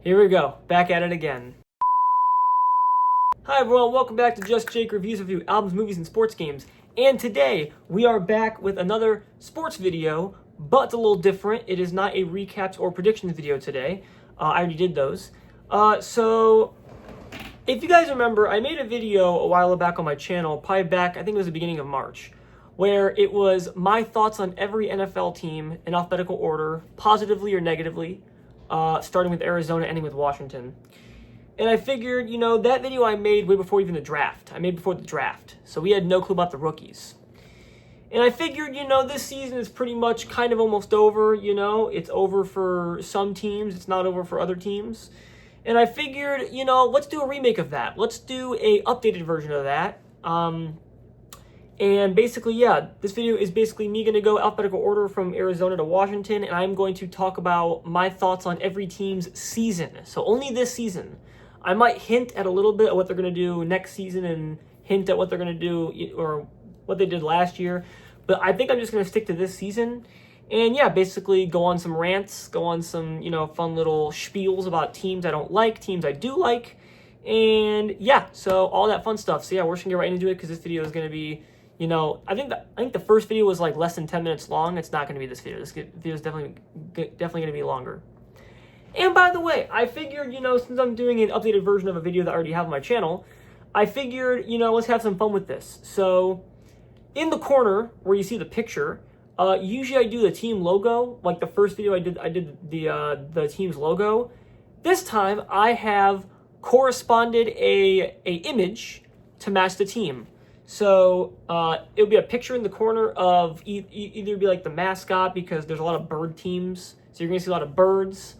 Here we go, back at it again. Hi everyone, welcome back to Just Jake Reviews of albums, movies, and sports games. And today, we are back with another sports video, but it's a little different. It is not a recaps or predictions video today. I already did those. So, if you guys remember, I made a video a while back on my channel, probably back, I think it was the beginning of March, where it was my thoughts on every NFL team in alphabetical order, positively or negatively, starting with Arizona, ending with Washington. And I figured, that video I made way before even the draft. I made before the draft. So we had no clue about the rookies. And I figured, this season is pretty much kind of almost over, It's over for some teams. It's not over for other teams. And I figured, let's do a remake of that. Let's do a updated version of that. And basically, this video is basically me going to go alphabetical order from Arizona to Washington. And I'm going to talk about my thoughts on every team's season. So only this season. I might hint at a little bit of what they're going to do next season and hint at what they're going to do or what they did last year. But I think I'm just going to stick to this season. And basically go on some rants, go on some, fun little spiels about teams I don't like, teams I do like. And so all that fun stuff. So we're just going to get right into it because this video is going to be, I think the first video was like less than 10 minutes long. It's not going to be this video. This video is definitely going to be longer. And by the way, I figured, since I'm doing an updated version of a video that I already have on my channel, I figured, let's have some fun with this. So, in the corner where you see the picture, usually I do the team logo. Like the first video I did the team's logo. This time I have corresponded a image to match the team. So, it'll be a picture in the corner of either be like the mascot because there's a lot of bird teams. So you're going to see a lot of birds.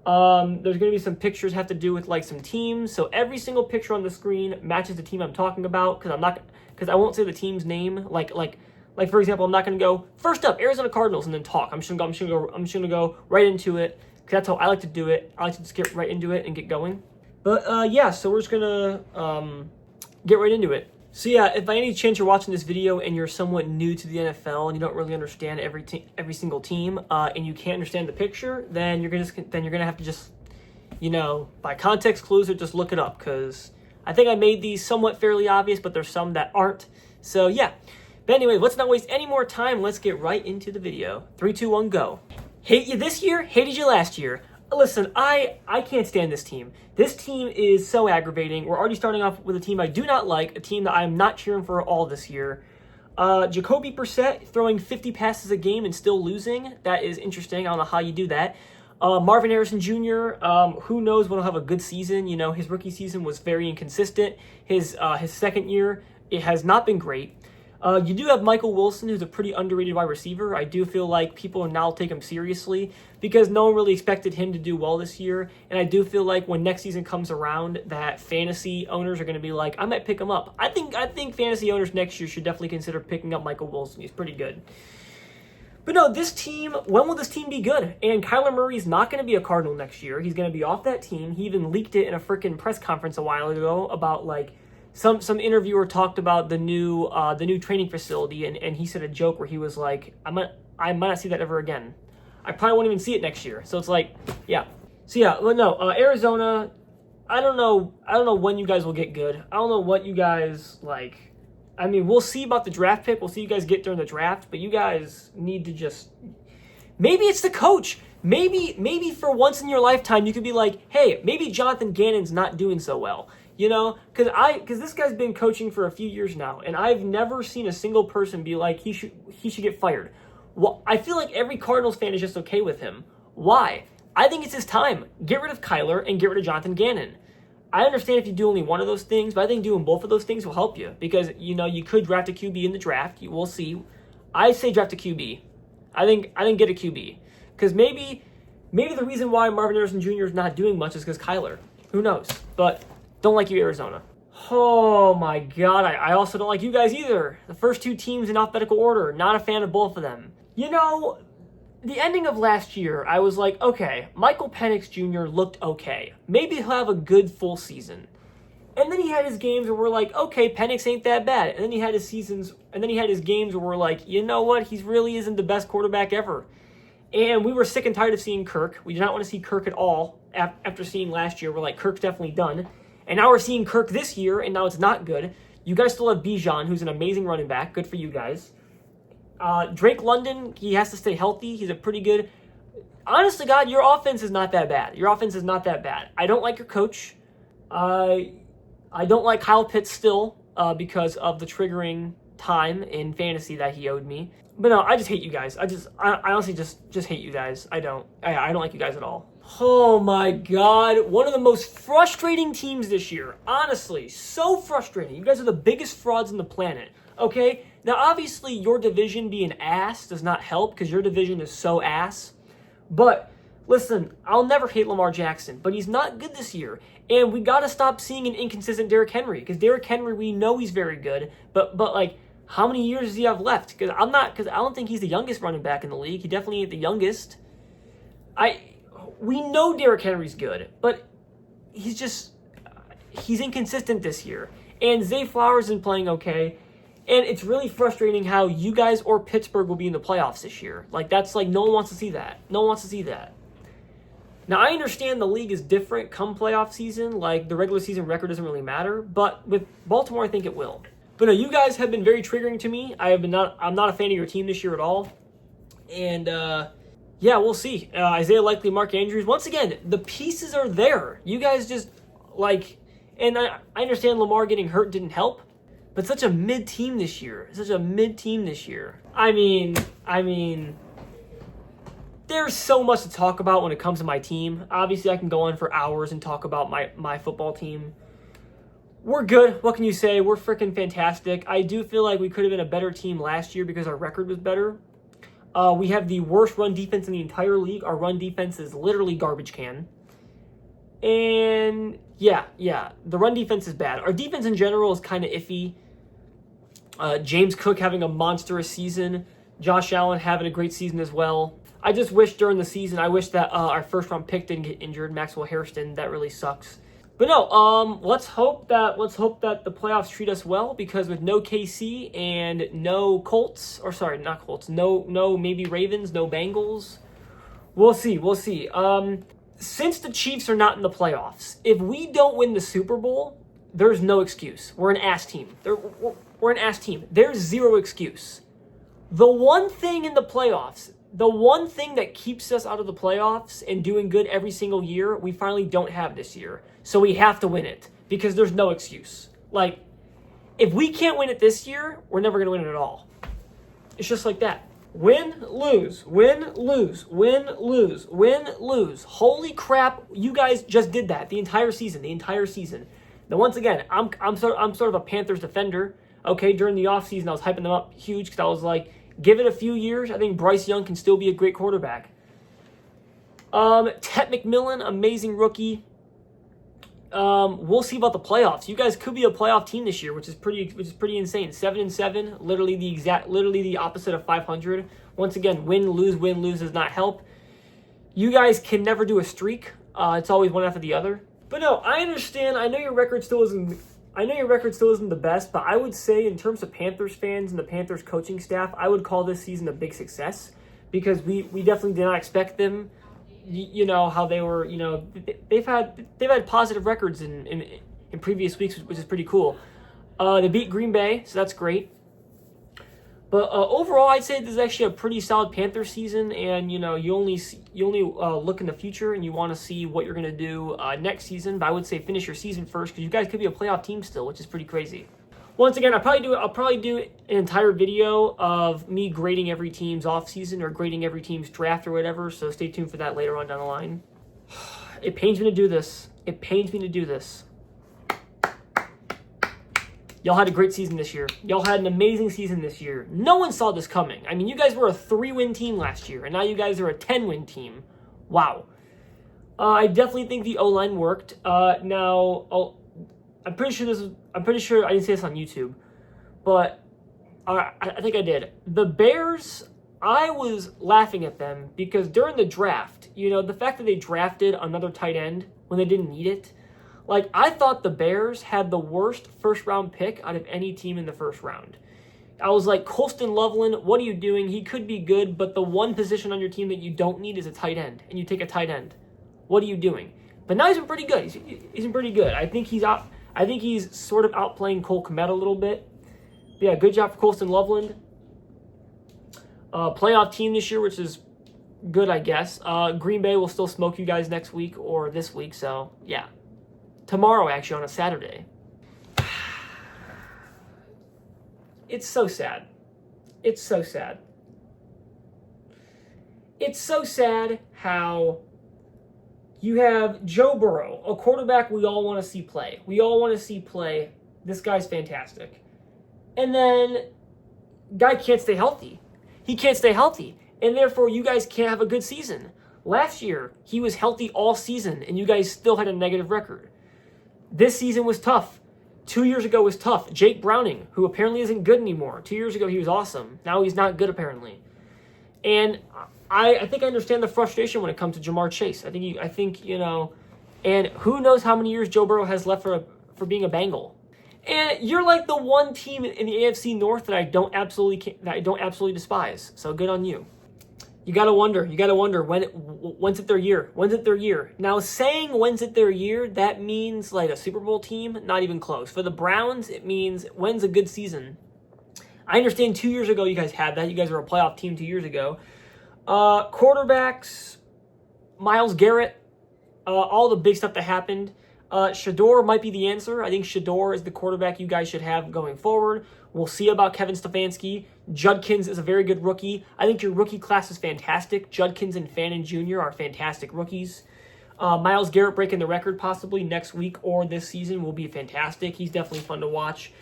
There's going to be some pictures have to do with like some teams. So every single picture on the screen matches the team I'm talking about because I won't say the team's name. Like for example, I'm not going to go first up Arizona Cardinals and then talk. I'm just going to go right into it because that's how I like to do it. I like to just get right into it and get going. But so we're just going to get right into it. So if by any chance you're watching this video and you're somewhat new to the NFL and you don't really understand every single team, and you can't understand the picture, then you're gonna have to just, by context clues or just look it up because I think I made these somewhat fairly obvious, but there's some that aren't. So But anyway, let's not waste any more time. Let's get right into the video. 3, 2, 1, go. Hate you this year, hated you last year. Listen, I can't stand this team. This team is so aggravating. We're already starting off with a team I do not like, a team that I'm not cheering for all this year. Jacoby Brissett throwing 50 passes a game and still losing. That is interesting. I don't know how you do that. Marvin Harrison Jr., who knows when he'll have a good season. His rookie season was very inconsistent. His second year, it has not been great. You do have Michael Wilson, who's a pretty underrated wide receiver. I do feel like people now take him seriously because no one really expected him to do well this year. And I do feel like when next season comes around that fantasy owners are going to be like, I might pick him up. I think fantasy owners next year should definitely consider picking up Michael Wilson. He's pretty good. But no, this team, when will this team be good? And Kyler Murray's not going to be a Cardinal next year. He's going to be off that team. He even leaked it in a freaking press conference a while ago about some interviewer talked about the new training facility, and he said a joke where he was like, I might not see that ever again. I probably won't even see it next year. So it's like, Arizona, I don't know when you guys will get good. I don't know what you guys like. I mean, we'll see about the draft pick. We'll see you guys get during the draft, but you guys need to just, maybe it's the coach. Maybe for once in your lifetime, you could be like, hey, maybe Jonathan Gannon's not doing so well. Because this guy's been coaching for a few years now, and I've never seen a single person be like, he should get fired. Well, I feel like every Cardinals fan is just okay with him. Why? I think it's his time. Get rid of Kyler and get rid of Jonathan Gannon. I understand if you do only one of those things, but I think doing both of those things will help you because, you could draft a QB in the draft. We'll see. I say draft a QB. I think get a QB. Because maybe the reason why Marvin Harrison Jr. is not doing much is because Kyler. Who knows? But don't like you, Arizona. Oh my God, I also don't like you guys either. The first two teams in alphabetical order, not a fan of both of them. The ending of last year, I was like, okay, Michael Penix Jr. looked okay. Maybe he'll have a good full season. And then he had his games where we're like, okay, Penix ain't that bad. And then he had his games where we're like, you know what, he really isn't the best quarterback ever. And we were sick and tired of seeing Kirk. We did not want to see Kirk at all after seeing last year. We're like, Kirk's definitely done. And now we're seeing Kirk this year, and now it's not good. You guys still have Bijan, who's an amazing running back. Good for you guys. Drake London, he has to stay healthy. He's a pretty good... Honestly, God, your offense is not that bad. Your offense is not that bad. I don't like your coach. I don't like Kyle Pitts still because of the triggering time in fantasy that he owed me. But no, I just hate you guys. I honestly just hate you guys. I don't like you guys at all. Oh my God. One of the most frustrating teams this year. Honestly, so frustrating. You guys are the biggest frauds on the planet. Okay? Now, obviously, your division being ass does not help because your division is so ass. But listen, I'll never hate Lamar Jackson, but he's not good this year. And we got to stop seeing an inconsistent Derrick Henry because Derrick Henry, we know he's very good, but like, how many years does he have left? Because I don't think he's the youngest running back in the league. He definitely ain't the youngest. We know Derrick Henry's good, but he's inconsistent this year. And Zay Flowers isn't playing okay. And it's really frustrating how you guys or Pittsburgh will be in the playoffs this year. Like, that's like, no one wants to see that. No one wants to see that. Now, I understand the league is different come playoff season. Like, the regular season record doesn't really matter. But with Baltimore, I think it will. But no, you guys have been very triggering to me. I'm not a fan of your team this year at all. And, yeah, we'll see. Isaiah Likely, Mark Andrews. Once again, the pieces are there. You guys just, like... And I understand Lamar getting hurt didn't help. But such a mid-team this year. I mean... There's so much to talk about when it comes to my team. Obviously, I can go on for hours and talk about my football team. We're good. What can you say? We're freaking fantastic. I do feel like we could have been a better team last year because our record was better. We have the worst run defense in the entire league. Our run defense is literally garbage can. And yeah, the run defense is bad. Our defense in general is kind of iffy. James Cook having a monstrous season. Josh Allen having a great season as well. I just wish during the season, that our first round pick didn't get injured. Maxwell Hairston, that really sucks. But no, let's hope that the playoffs treat us well because with no KC and no Colts, or sorry, not Colts, no maybe Ravens, no Bengals, we'll see. Since the Chiefs are not in the playoffs, if we don't win the Super Bowl, there's no excuse. We're an ass team. We're an ass team. There's zero excuse. The one thing in the playoffs, the one thing that keeps us out of the playoffs and doing good every single year, we finally don't have this year. So we have to win it because there's no excuse. Like, if we can't win it this year, we're never going to win it at all. It's just like that. Win, lose, win, lose, win, lose, win, lose. Holy crap, you guys just did that the entire season. Now, once again, I'm sort of a Panthers defender. Okay, during the offseason, I was hyping them up huge because I was like, give it a few years. I think Bryce Young can still be a great quarterback. Ted McMillan, amazing rookie. We'll see about the playoffs. You guys could be a playoff team this year, which is pretty insane. 7-7, literally the opposite of 500. Once again, win, lose does not help. You guys can never do a streak. It's always one after the other. But no, I understand. I know your record still isn't the best, but I would say in terms of Panthers fans and the Panthers coaching staff, I would call this season a big success because we definitely did not expect them. You know how they were. You know they've had positive records in previous weeks, which is pretty cool. They beat Green Bay, so that's great. But overall, I'd say this is actually a pretty solid Panthers season, and you only look in the future and you want to see what you're gonna do next season. But I would say finish your season first because you guys could be a playoff team still, which is pretty crazy. Once again, I'll probably do an entire video of me grading every team's offseason or grading every team's draft or whatever. So stay tuned for that later on down the line. It pains me to do this. Y'all had a great season this year. Y'all had an amazing season this year. No one saw this coming. I mean, you guys were a 3-win team last year, and now you guys are a 10-win team. Wow. I definitely think the O-line worked. I'm pretty sure I didn't say this on YouTube, but I think I did. The Bears, I was laughing at them because during the draft, the fact that they drafted another tight end when they didn't need it, like, I thought the Bears had the worst first-round pick out of any team in the first round. I was like, Colston Loveland, what are you doing? He could be good, but the one position on your team that you don't need is a tight end, and you take a tight end. What are you doing? But now he's been pretty good. He's been pretty good. I think he's sort of outplaying Cole Kmet a little bit. But yeah, good job for Colston Loveland. Playoff team this year, which is good, I guess. Green Bay will still smoke you guys next week or this week, so yeah. Tomorrow, actually, on a Saturday. It's so sad. It's so sad. It's so sad how you have Joe Burrow, a quarterback we all want to see play. We all want to see play. This guy's fantastic. And then, guy can't stay healthy. He can't stay healthy. And therefore, you guys can't have a good season. Last year, he was healthy all season, and you guys still had a negative record. This season was tough. 2 years ago was tough. Jake Browning, who apparently isn't good anymore. 2 years ago, he was awesome. Now he's not good, apparently. And I think I understand the frustration when it comes to Jamar Chase. I think and who knows how many years Joe Burrow has left for being a Bengal. And you're like the one team in the AFC North that I don't absolutely despise. So good on you. You gotta wonder when's it their year? When's it their year? Now, saying when's it their year, that means like a Super Bowl team, not even close. For the Browns, it means when's a good season. I understand 2 years ago you guys had that. You guys were a playoff team 2 years ago. Quarterbacks, Myles Garrett, all the big stuff that happened. Shador might be the answer. I think Shador is the quarterback you guys should have going forward. We'll see about Kevin Stefanski. Judkins is a very good rookie. I think your rookie class is fantastic. Judkins and Fannin Jr. are fantastic rookies. Myles Garrett breaking the record possibly next week or this season will be fantastic. He's definitely fun to watch.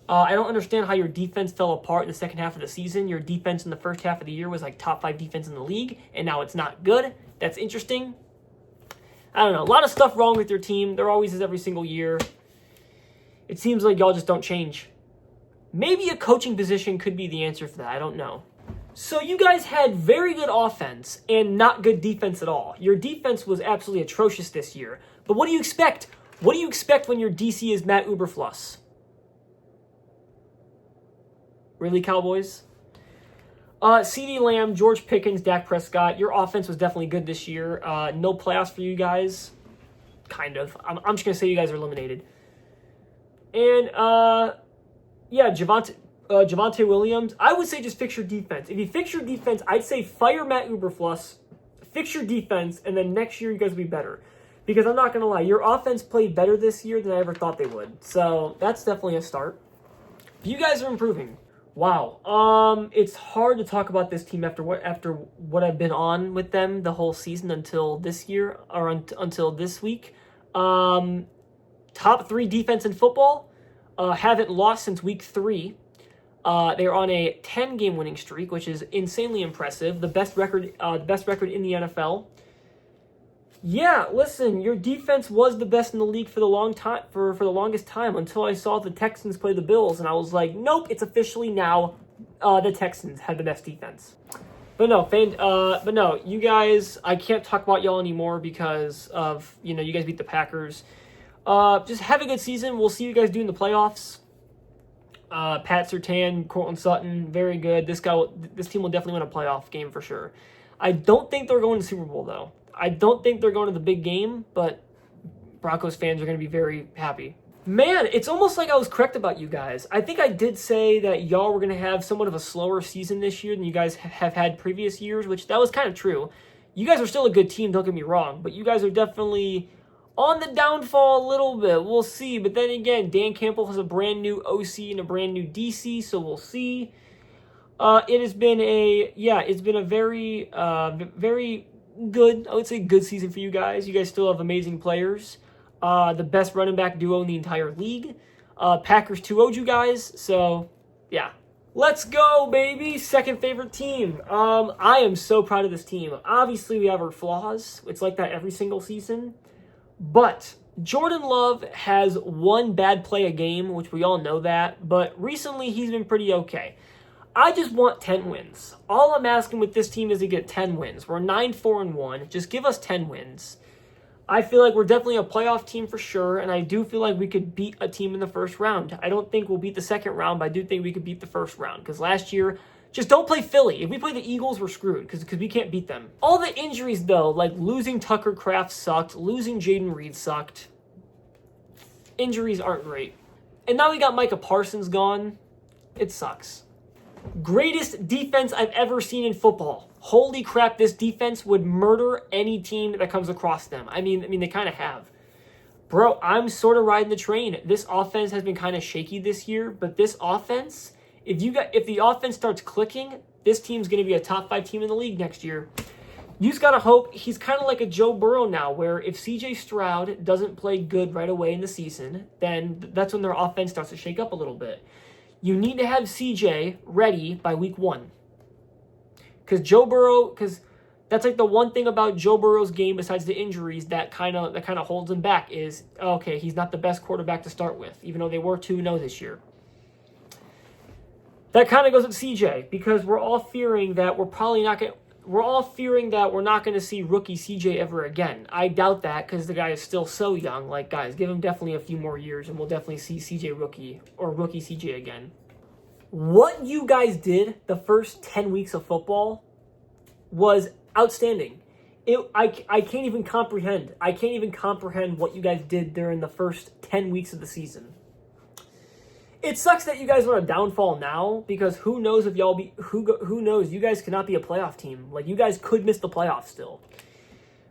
I don't understand how your defense fell apart in the second half of the season. Your defense in the first half of the year was like top 5 defense in the league, and now it's not good. That's interesting. I don't know. A lot of stuff wrong with your team. There always is every single year. It seems like y'all just don't change. Maybe a coaching position could be the answer for that. I don't know. So you guys had very good offense and not good defense at all. Your defense was absolutely atrocious this year. But what do you expect? What do you expect when your DC is Matt Uberfluss? Really, Cowboys? CeeDee Lamb, George Pickens, Dak Prescott. Your offense was definitely good this year. No playoffs for you guys. Kind of. I'm just going to say you guys are eliminated. And, Javonte Williams. I would say just fix your defense. If you fix your defense, I'd say fire Matt Uberfluss, fix your defense, and then next year you guys will be better. Because I'm not going to lie, your offense played better this year than I ever thought they would. So that's definitely a start. You guys are improving. Wow. It's hard to talk about this team after what I've been on with them the whole season until this year or until this week. Top 3 defense in football. Haven't lost since week 3. They're on a 10-game winning streak, which is insanely impressive. The best record in the NFL. Yeah, listen, your defense was the best in the league for the longest time until I saw the Texans play the Bills, and I was like, nope, it's officially now the Texans have the best defense. But no, you guys, I can't talk about y'all anymore because of, you guys beat the Packers. Just have a good season. We'll see you guys do in the playoffs. Pat Surtain, Courtland Sutton, very good. This team will definitely win a playoff game for sure. I don't think they're going to the Super Bowl, though. I don't think they're going to the big game, but Broncos fans are going to be very happy. Man, it's almost like I was correct about you guys. I think I did say that y'all were going to have somewhat of a slower season this year than you guys have had previous years, which that was kind of true. You guys are still a good team, don't get me wrong, but you guys are definitely on the downfall a little bit. We'll see. But then again, Dan Campbell has a brand new OC and a brand new DC, so we'll see. It's been a very, very good, I would say good season for you guys. You guys still have amazing players. The best running back duo in the entire league. Packers 2-0'd you guys, so yeah. Let's go, baby! Second favorite team. I am so proud of this team. Obviously, we have our flaws. It's like that every single season. But Jordan Love has one bad play a game, which we all know that. But recently, he's been pretty okay. I just want 10 wins. All I'm asking with this team is to get 10 wins. We're 9-4-1. Just give us 10 wins. I feel like we're definitely a playoff team for sure, and I do feel like we could beat a team in the first round. I don't think we'll beat the second round, but I do think we could beat the first round, because last year, just don't play Philly. If we play the Eagles, we're screwed, because we can't beat them. All the injuries, though, like losing Tucker Kraft sucked, losing Jaden Reed sucked. Injuries aren't great. And now we got Micah Parsons gone. It sucks. Greatest defense I've ever seen in football. Holy crap, this defense would murder any team that comes across them. I mean, they kind of have. Bro, I'm sort of riding the train. This offense has been kind of shaky this year, but this offense, if the offense starts clicking, this team's going to be a top 5 team in the league next year. You just got to hope. He's kind of like a Joe Burrow now, where if CJ Stroud doesn't play good right away in the season, then that's when their offense starts to shake up a little bit. You need to have CJ ready by week 1. Because that's like the one thing about Joe Burrow's game besides the injuries that kind of holds him back is, okay, he's not the best quarterback to start with, even though they were 2-0 this year. That kind of goes with CJ, because we're all fearing that we're not going to see rookie CJ ever again. I doubt that, because the guy is still so young. Like, guys, give him definitely a few more years, and we'll definitely see CJ rookie CJ again. What you guys did the first 10 weeks of football was outstanding. I can't even comprehend. I can't even comprehend what you guys did during the first 10 weeks of the season. It sucks that you guys are on a downfall now, because who knows if who knows, you guys cannot be a playoff team. Like, you guys could miss the playoffs still.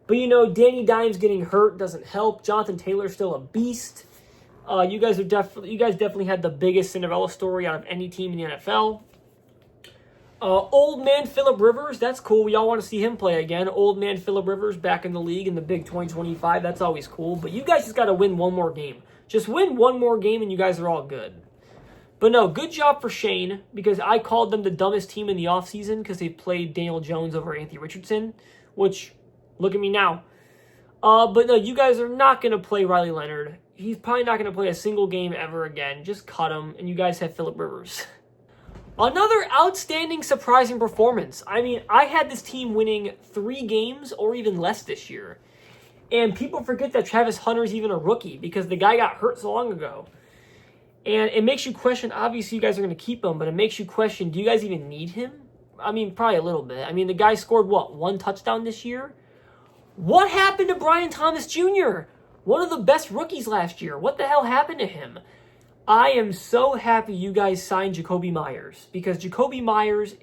But Danny Dimes getting hurt doesn't help. Jonathan Taylor's still a beast. You guys definitely had the biggest Cinderella story out of any team in the NFL. Old man Phillip Rivers, that's cool. We all want to see him play again. Old man Phillip Rivers back in the league in the big 2025. That's always cool. But you guys just got to win one more game. Just win one more game and you guys are all good. But no, good job for Shane, because I called them the dumbest team in the offseason because they played Daniel Jones over Anthony Richardson, which, look at me now. But no, you guys are not going to play Riley Leonard. He's probably not going to play a single game ever again. Just cut him, and you guys have Phillip Rivers. Another outstanding, surprising performance. I mean, I had this team winning 3 games or even less this year. And people forget that Travis Hunter's even a rookie because the guy got hurt so long ago. And it makes you question, obviously you guys are going to keep him, but it makes you question, do you guys even need him? I mean, probably a little bit. I mean, the guy scored, 1 touchdown this year? What happened to Brian Thomas Jr.? One of the best rookies last year. What the hell happened to him? I am so happy you guys signed Jakobi Meyers, because Jakobi Meyers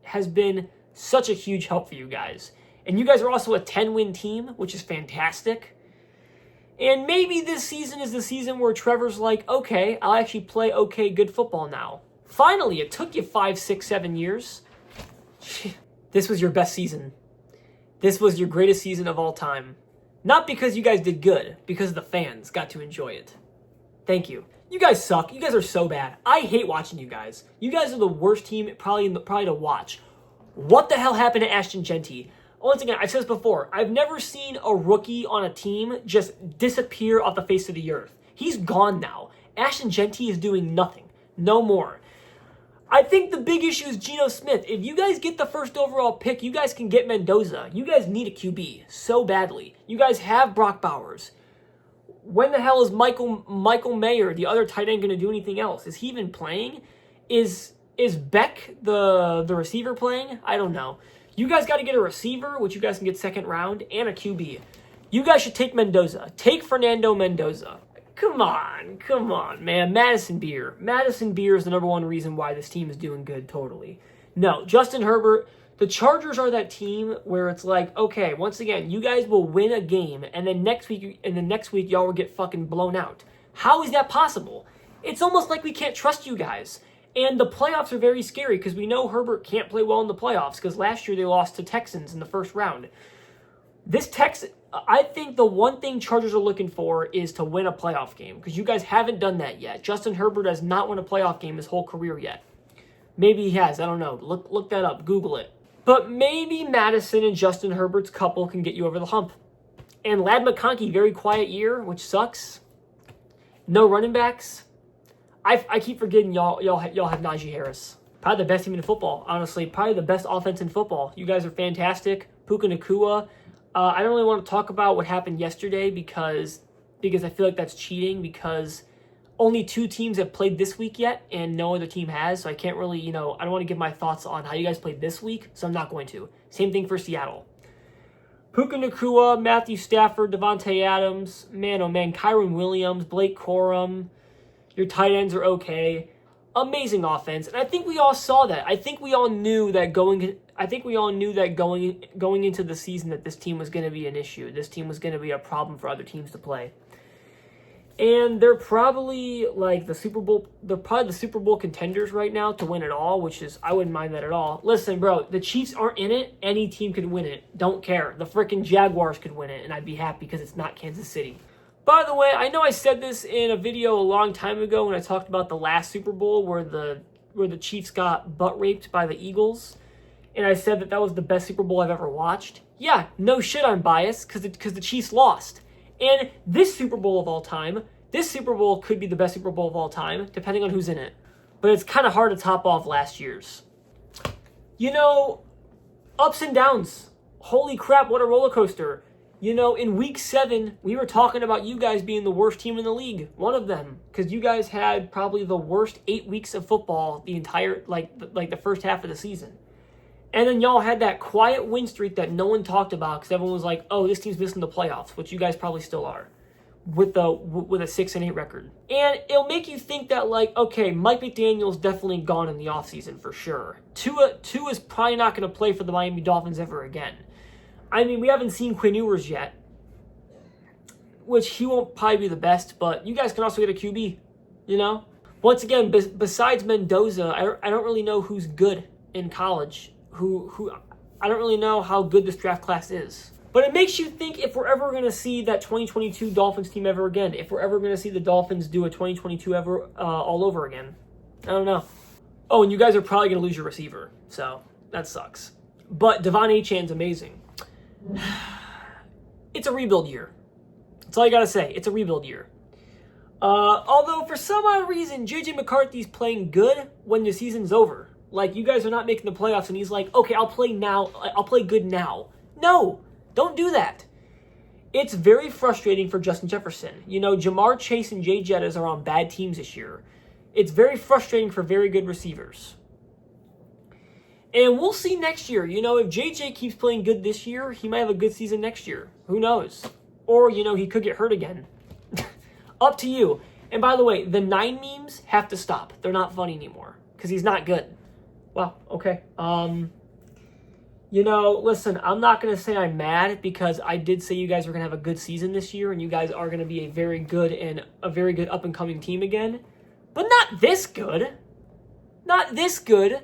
has been such a huge help for you guys. And you guys are also a 10-win team, which is fantastic. And maybe this season is the season where Trevor's like, okay, I'll actually play okay, good football now. Finally, it took you 5, 6, 7 years. This was your best season. This was your greatest season of all time. Not because you guys did good, because the fans got to enjoy it. Thank you. You guys suck. You guys are so bad. I hate watching you guys. You guys are the worst team probably to watch. What the hell happened to Ashton Jeanty? Once again, I've said this before. I've never seen a rookie on a team just disappear off the face of the earth. He's gone now. Ashton Jeanty is doing nothing. No more. I think the big issue is Geno Smith. If you guys get the first overall pick, you guys can get Mendoza. You guys need a QB so badly. You guys have Brock Bowers. When the hell is Michael Mayer, the other tight end, going to do anything else? Is he even playing? Is Beck the receiver playing? I don't know. You guys got to get a receiver, which you guys can get second round, and a QB. You guys should take Mendoza. Take Fernando Mendoza. Come on, man. Madison Beer. Madison Beer is the number one reason why this team is doing good, totally. No, Justin Herbert. The Chargers are that team where it's like, okay, once again, you guys will win a game, and then next week y'all will get fucking blown out. How is that possible? It's almost like we can't trust you guys. And the playoffs are very scary because we know Herbert can't play well in the playoffs because last year they lost to Texans in the first round. I think the one thing Chargers are looking for is to win a playoff game because you guys haven't done that yet. Justin Herbert has not won a playoff game his whole career yet. Maybe he has. I don't know. Look that up. Google it. But maybe Madison and Justin Herbert's couple can get you over the hump. And Ladd McConkey, very quiet year, which sucks. No running backs. I keep forgetting y'all have Najee Harris. Probably the best team in football, honestly. Probably the best offense in football. You guys are fantastic. Puka Nacua. I don't really want to talk about what happened yesterday because I feel like that's cheating because only 2 teams have played this week yet and no other team has. So I can't really, I don't want to give my thoughts on how you guys played this week. So I'm not going to. Same thing for Seattle. Puka Nacua, Matthew Stafford, Devontae Adams, man, oh man, Kyron Williams, Blake Corum. Your tight ends are okay. Amazing offense. And I think we all saw that. I think we all knew that going into the season that this team was going to be an issue. This team was going to be a problem for other teams to play. And they're probably the Super Bowl contenders right now to win it all, which is, I wouldn't mind that at all. Listen, bro, the Chiefs aren't in it. Any team could win it. Don't care. The freaking Jaguars could win it, and I'd be happy because it's not Kansas City. By the way, I know I said this in a video a long time ago when I talked about the last Super Bowl where the Chiefs got butt raped by the Eagles, and I said that was the best Super Bowl I've ever watched. Yeah, no shit, I'm biased because the Chiefs lost. And this Super Bowl of all time, this Super Bowl could be the best Super Bowl of all time, depending on who's in it. But it's kind of hard to top off last year's. Ups and downs. Holy crap, what a roller coaster. In week 7, we were talking about you guys being the worst team in the league. One of them. Because you guys had probably the worst 8 weeks of football the entire, the first half of the season. And then y'all had that quiet win streak that no one talked about because everyone was like, oh, this team's missing the playoffs, which you guys probably still are. With a 6-8 record. And it'll make you think that, okay, Mike McDaniel's definitely gone in the offseason for sure. Tua is probably not going to play for the Miami Dolphins ever again. I mean, we haven't seen Quinn Ewers yet, which he won't probably be the best, but you guys can also get a QB, Once again, besides Mendoza, I don't really know who's good in college. I don't really know how good this draft class is. But it makes you think if we're ever going to see that 2022 Dolphins team ever again. If we're ever going to see the Dolphins do a 2022 ever all over again. I don't know. Oh, and you guys are probably going to lose your receiver. So, that sucks. But Devon Achane's amazing. It's a rebuild year. That's all you got to say. It's a rebuild year. Although, for some odd reason, J.J. McCarthy's playing good when the season's over. You guys are not making the playoffs, and he's like, okay, I'll play now. I'll play good now. No! Don't do that. It's very frustrating for Justin Jefferson. Jamar Chase and Jay Jettas are on bad teams this year. It's very frustrating for very good receivers. And we'll see next year. If JJ keeps playing good this year, he might have a good season next year. Who knows? Or, he could get hurt again. Up to you. And by the way, the 9 memes have to stop. They're not funny anymore. Because he's not good. Wow, okay. Listen, I'm not going to say I'm mad because I did say you guys were going to have a good season this year and you guys are going to be a very good up-and-coming team again. But not this good. Not this good.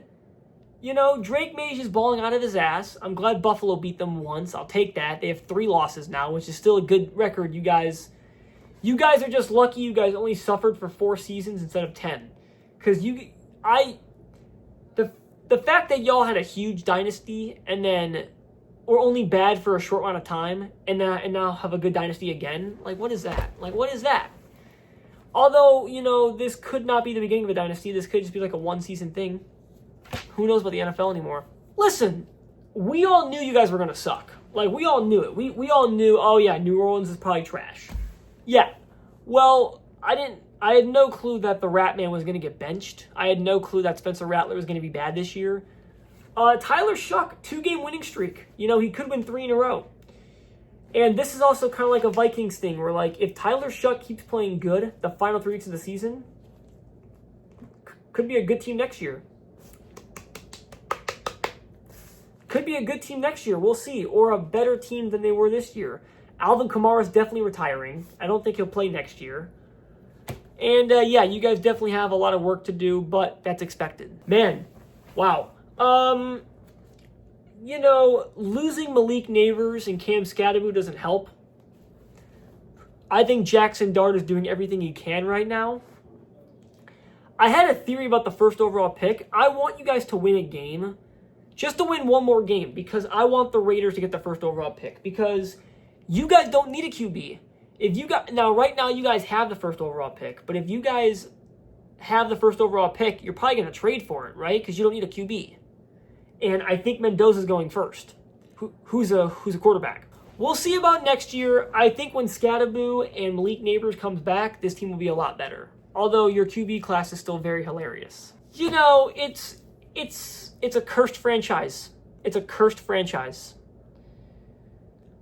Drake May is balling out of his ass. I'm glad Buffalo beat them once. I'll take that. They have 3 losses now, which is still a good record. You guys are just lucky you guys only suffered for 4 seasons instead of 10. Because the fact that y'all had a huge dynasty and then were only bad for a short amount of time and now have a good dynasty again, what is that? What is that? Although, this could not be the beginning of a dynasty. This could just be a 1-season thing. Who knows about the NFL anymore? Listen, we all knew you guys were going to suck. We all knew it. We all knew, oh yeah, New Orleans is probably trash. Yeah. Well, I had no clue that the Rat Man was going to get benched. I had no clue that Spencer Rattler was going to be bad this year. Tyler Shuck, 2-game winning streak. He could win 3 in a row. And this is also kind of like a Vikings thing where, if Tyler Shuck keeps playing good the final 3 weeks of the season, could be a good team next year. Could be a good team next year. We'll see. Or a better team than they were this year. Alvin Kamara is definitely retiring. I don't think he'll play next year. And, yeah, you guys definitely have a lot of work to do, but that's expected. Man, wow. Losing Malik Neighbors and Cam Scatterbo doesn't help. I think Jackson Dart is doing everything he can right now. I had a theory about the first overall pick. I want you guys to win a game. Just to win one more game, because I want the Raiders to get the first overall pick. Because you guys don't need a QB. Right now you guys have the first overall pick, but if you guys have the first overall pick, you're probably going to trade for it, right? Because you don't need a QB. And I think Mendoza's going first. Who's a quarterback? We'll see about next year. I think when Scadaboo and Malik Neighbors comes back, this team will be a lot better. Although your QB class is still very hilarious. You know, it's a cursed franchise. It's a cursed franchise.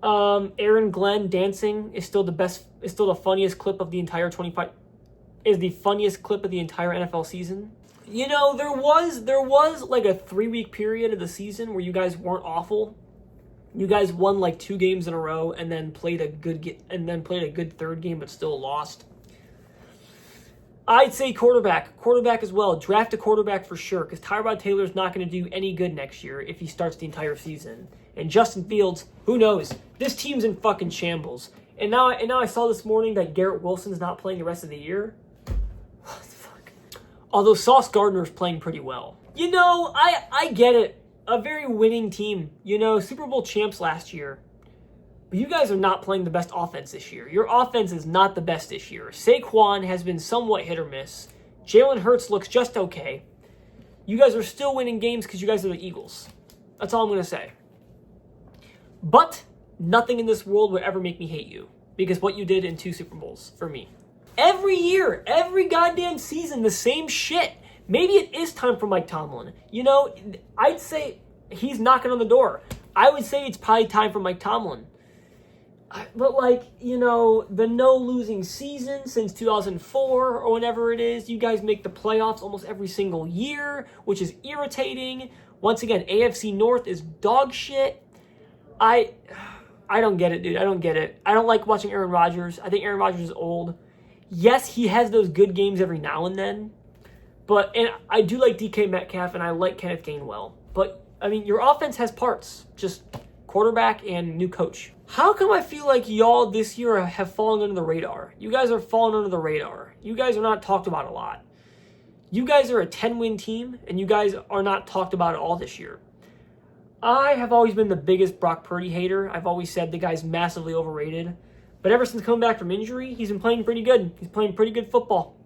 Aaron Glenn dancing is still the funniest clip of the entire 25 is the funniest clip of the entire NFL season. You know, there was like a 3-week period of the season where you guys weren't awful. You guys won like 2 games in a row and then played a good third game but still lost. I'd say quarterback as well. Draft a quarterback for sure, because Tyrod Taylor's not going to do any good next year if he starts the entire season. And Justin Fields, who knows? This team's in fucking shambles. And now I saw this morning that Garrett Wilson's not playing the rest of the year. What the fuck? Although Sauce Gardner's playing pretty well. You know, I get it. A very winning team. You know, Super Bowl champs last year. But you guys are not playing the best offense this year. Your offense is not the best this year. Saquon has been somewhat hit or miss. Jalen Hurts looks just okay. You guys are still winning games because you guys are the Eagles. That's all I'm going to say. But nothing in this world would ever make me hate you, because what you did in 2 Super Bowls for me. Every year, every goddamn season, the same shit. Maybe it is time for Mike Tomlin. You know, I'd say he's knocking on the door. I would say it's probably time for Mike Tomlin. But, like, you know, the no losing season since 2004 or whenever it is, you guys make the playoffs almost every single year, which is irritating. Once again, AFC North is dog shit. I don't get it, dude. I don't get it. I don't like watching Aaron Rodgers. I think Aaron Rodgers is old. Yes, he has those good games every now and then. And I do like DK Metcalf, and I like Kenneth Gainwell. But, I mean, your offense has parts. Just quarterback and new coach. How come I feel like y'all this year have fallen under the radar? You guys are falling under the radar. You guys are not talked about a lot. You guys are a 10-win team, and you guys are not talked about at all this year. I have always been the biggest Brock Purdy hater. I've always said the guy's massively overrated. But ever since coming back from injury, he's been playing pretty good. He's playing pretty good football.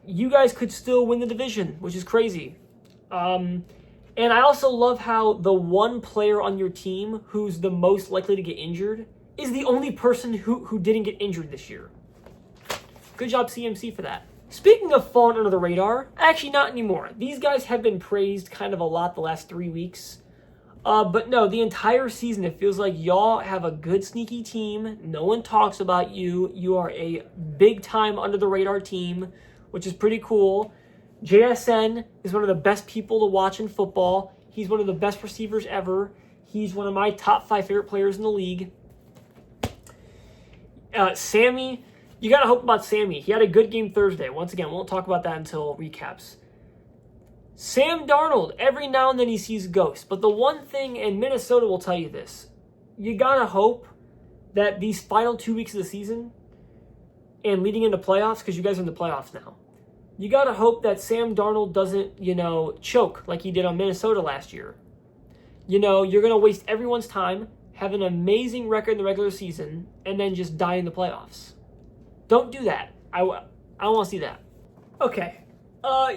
You guys could still win the division, which is crazy. And I also love how the one player on your team who's the most likely to get injured is the only person who didn't get injured this year. Good job, CMC, for that. Speaking of falling under the radar, actually not anymore. These guys have been praised kind of a lot the last 3 weeks. But no, the entire season, it feels like y'all have a good sneaky team. No one talks about you. You are a big-time under-the-radar team, which is pretty cool. JSN is one of the best people to watch in football. He's one of the best receivers ever. He's one of my top 5 favorite players in the league. Sammy, you got to hope about Sammy. He had a good game Thursday. Once again, won't talk about that until recaps. Sam Darnold, every now and then he sees ghosts. But the one thing, and Minnesota will tell you this, you got to hope that these final 2 weeks of the season and leading into playoffs, because you guys are in the playoffs now, you got to hope that Sam Darnold doesn't, choke like he did on Minnesota last year. You're going to waste everyone's time, have an amazing record in the regular season, and then just die in the playoffs. Don't do that. I don't want to see that. Okay.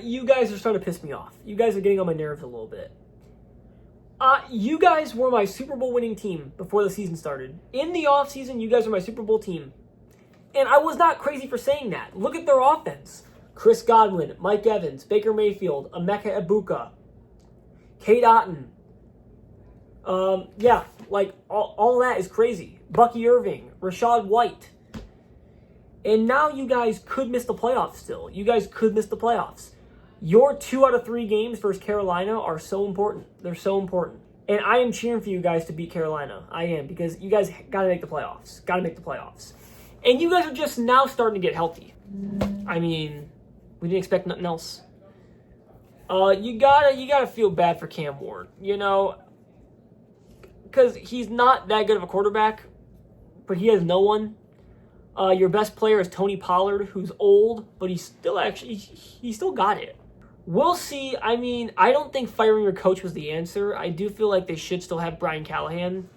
You guys are starting to piss me off. You guys are getting on my nerves a little bit. You guys were my Super Bowl winning team before the season started. In the offseason, you guys are my Super Bowl team. And I was not crazy for saying that. Look at their offense. Chris Godwin, Mike Evans, Baker Mayfield, Emeka Egbuka, Kate Otten. All that is crazy. Bucky Irving, Rashad White. And now you guys could miss the playoffs still. You guys could miss the playoffs. Your 2 out of 3 games versus Carolina are so important. They're so important. And I am cheering for you guys to beat Carolina. I am, because you guys got to make the playoffs. Got to make the playoffs. And you guys are just now starting to get healthy. I mean, we didn't expect nothing else. You gotta feel bad for Cam Ward, because he's not that good of a quarterback, but he has no one. Your best player is Tony Pollard, who's old, but he still got it. We'll see. I mean, I don't think firing your coach was the answer. I do feel like they should still have Brian Callahan.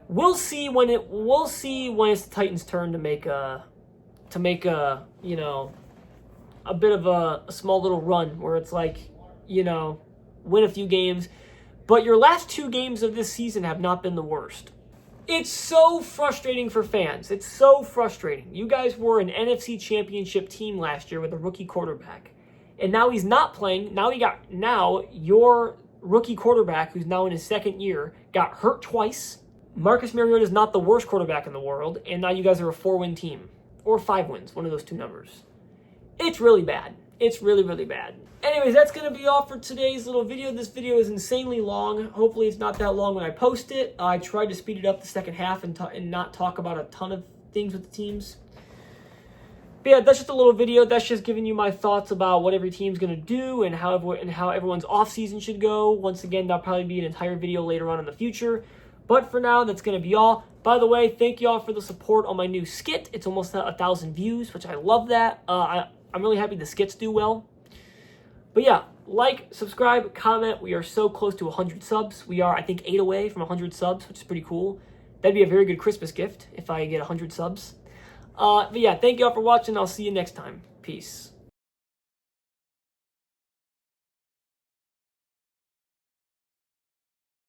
We'll see when it's the Titans' turn to make a bit of a small little run where it's like, win a few games. But your last 2 games of this season have not been the worst. It's so frustrating for fans. It's so frustrating. You guys were an NFC Championship team last year with a rookie quarterback. And now he's not playing. Now your rookie quarterback, who's now in his second year, got hurt twice. Marcus Mariota is not the worst quarterback in the world, and now you guys are a 4-win team. Or 5 wins, one of those two numbers. It's really bad. It's really, really bad. Anyways, that's going to be all for today's little video. This video is insanely long. Hopefully it's not that long when I post it. I tried to speed it up the second half and not talk about a ton of things with the teams. But yeah, that's just a little video. That's just giving you my thoughts about what every team's going to do and how everyone's offseason should go. Once again, that'll probably be an entire video later on in the future. But for now, that's going to be all. By the way, thank you all for the support on my new skit. It's almost at 1,000 views, which I love that. I'm really happy the skits do well. But yeah, like, subscribe, comment. We are so close to 100 subs. We are, I think, 8 away from 100 subs, which is pretty cool. That'd be a very good Christmas gift if I get 100 subs. But yeah, thank you all for watching. I'll see you next time. Peace.